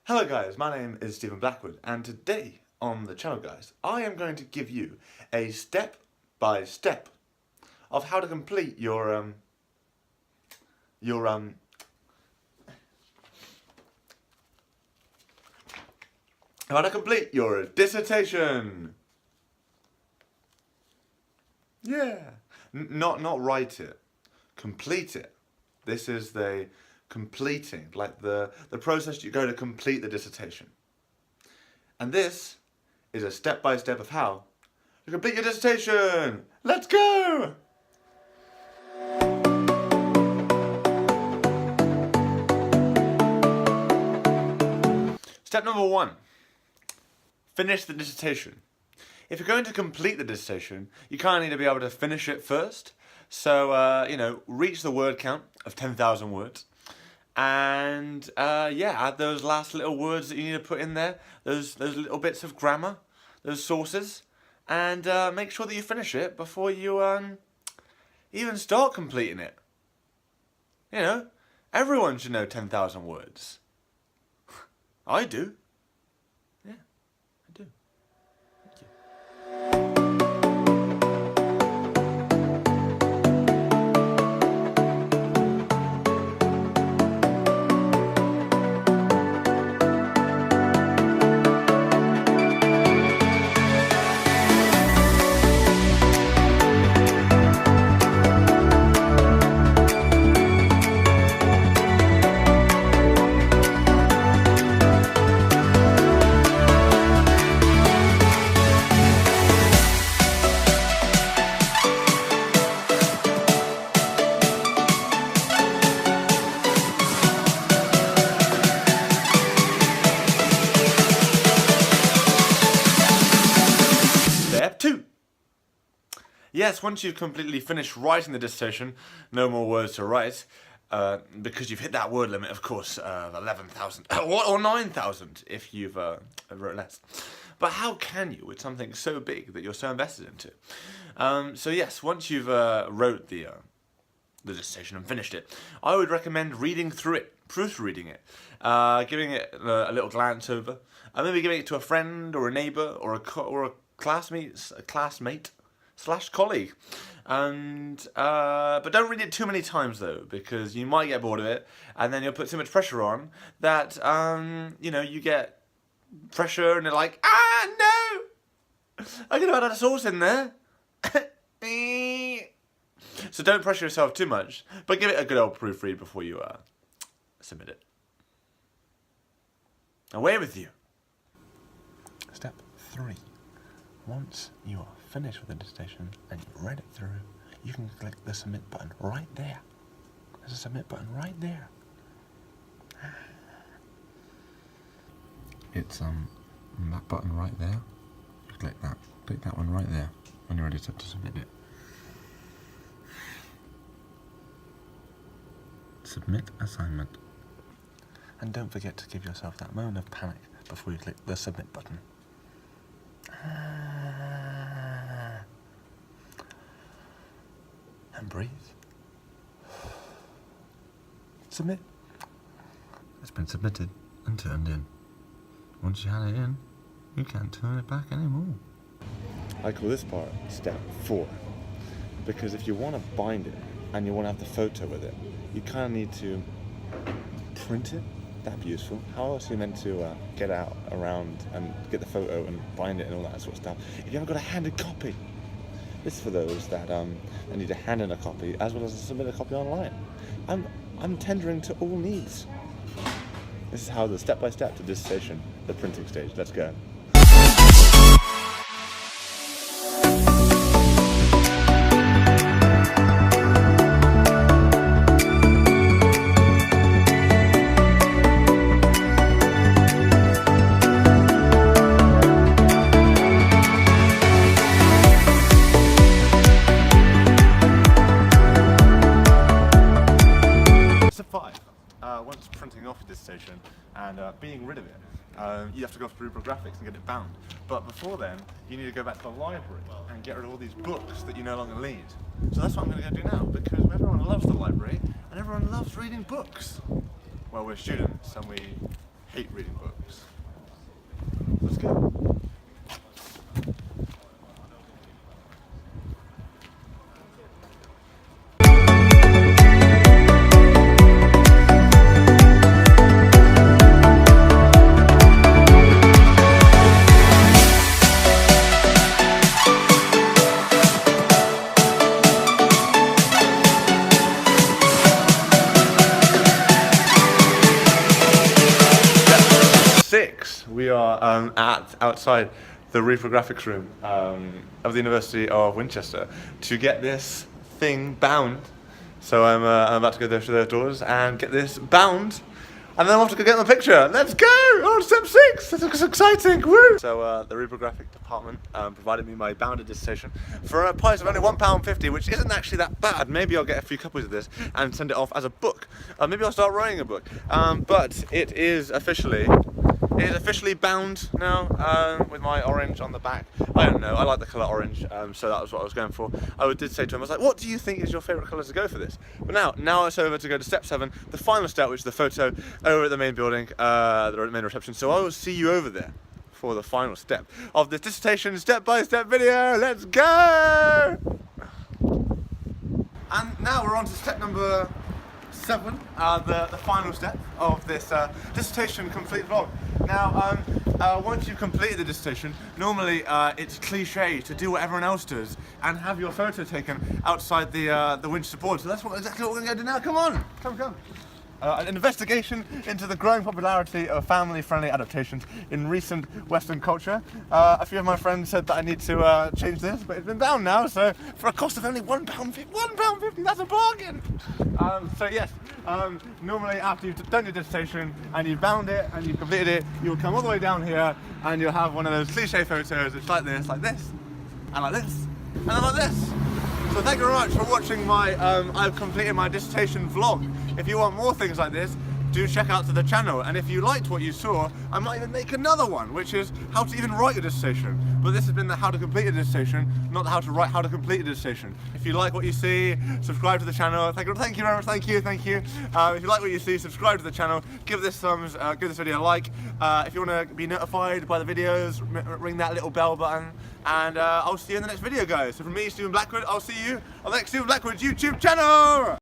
Hello guys, my name is Stephen Blackwood, and today on the channel guys, I am going to give you a step-by-step of how to complete your dissertation. Yeah, not write it, complete it. This is the completing, like the process you go to complete the dissertation. And this is a step-by-step of how to complete your dissertation. Let's go! Step number 1, finish the dissertation. If you're going to complete the dissertation, you kind of need to be able to finish it first. So, reach the word count of 10,000 words. And, add those last little words that you need to put in there, those little bits of grammar, those sources, and make sure that you finish it before you even start completing it. You know, everyone should know 10,000 words. I do. Yeah, I do. Thank you. Step 2. Yes, once you've completely finished writing the dissertation, no more words to write, because you've hit that word limit, of course, 11,000, or 9,000 if you've wrote less. But how can you with something so big that you're so invested into? So yes, once you've wrote the dissertation and finished it, I would recommend reading through it, proofreading it, giving it a little glance over, maybe giving it to a friend or a neighbour or a classmate / colleague, and but don't read it too many times though, because you might get bored of it, and then you'll put too much pressure on that you get pressure and you're like, no, I could have had a sauce in there. So don't pressure yourself too much, but give it a good old proofread before you submit it. Away with you. Step 3. Once you are finished with the dissertation and you've read it through, you can click the submit button right there. There's a submit button right there. It's that button right there. You click that one right there when you're ready to submit it. Submit assignment. And don't forget to give yourself that moment of panic before you click the submit button. And breathe. Submit. It's been submitted and turned in. Once you had it in, you can't turn it back anymore. I call this part step 4, because if you want to bind it and you want to have the photo with it, you kind of need to print it. That'd be useful. How else are you meant to get out around and get the photo and bind it and all that sort of stuff if you haven't got a handed copy? This is for those that need to hand in a copy as well as submit a copy online. I'm tendering to all needs. This is how the step-by-step to dissertation, the printing stage. Let's go. Once printing off your dissertation and being rid of it, you have to go through graphics and get it bound. But before then, you need to go back to the library and get rid of all these books that you no longer need. So that's what I'm going to go do now, because everyone loves the library and everyone loves reading books. Well, we're students and we hate reading books. 6. We are outside the reprographics room of the University of Winchester to get this thing bound. So I'm about to go there to their doors and get this bound, and then I'll have to go get my picture. Let's go! Oh, step 6! This looks exciting! Woo! So the reprographic department provided me my bounded dissertation for a price of only £1.50, which isn't actually that bad. Maybe I'll get a few copies of this and send it off as a book. Maybe I'll start writing a book. But it is officially bound now with my orange on the back. I don't know, I like the colour orange, so that was what I was going for. I did say to him, I was like, what do you think is your favourite colour to go for this? But now it's over to go to step 7, the final step, which is the photo over at the main building, the main reception. So I will see you over there for the final step of this dissertation step-by-step video. Let's go! And now we're on to step number 7, the final step of this dissertation complete vlog. Now, once you've completed the dissertation, normally it's cliche to do what everyone else does and have your photo taken outside the Winchester board. So that's exactly what we're going to do now. Come on, come. An investigation into the growing popularity of family-friendly adaptations in recent Western culture. A few of my friends said that I need to change this, but it's been bound now, so for a cost of only £1.50, that's a bargain! So yes, normally after you've done your dissertation and you've bound it and you've completed it, you'll come all the way down here and you'll have one of those cliche photos. It's like this, and like this, and then like this. So thank you very much for watching my I've completed my dissertation vlog. If you want more things like this, do check out to the channel, and if you liked what you saw, I might even make another one, which is how to even write a dissertation. But this has been the how to complete a dissertation, not the how to write how to complete a dissertation. If you like what you see, subscribe to the channel. Thank you very much. Thank you. If you like what you see, subscribe to the channel. Give this video a like. If you want to be notified by the videos, ring that little bell button. And I'll see you in the next video, guys. So from me, Stephen Blackwood, I'll see you on the next Stephen Blackwood YouTube channel.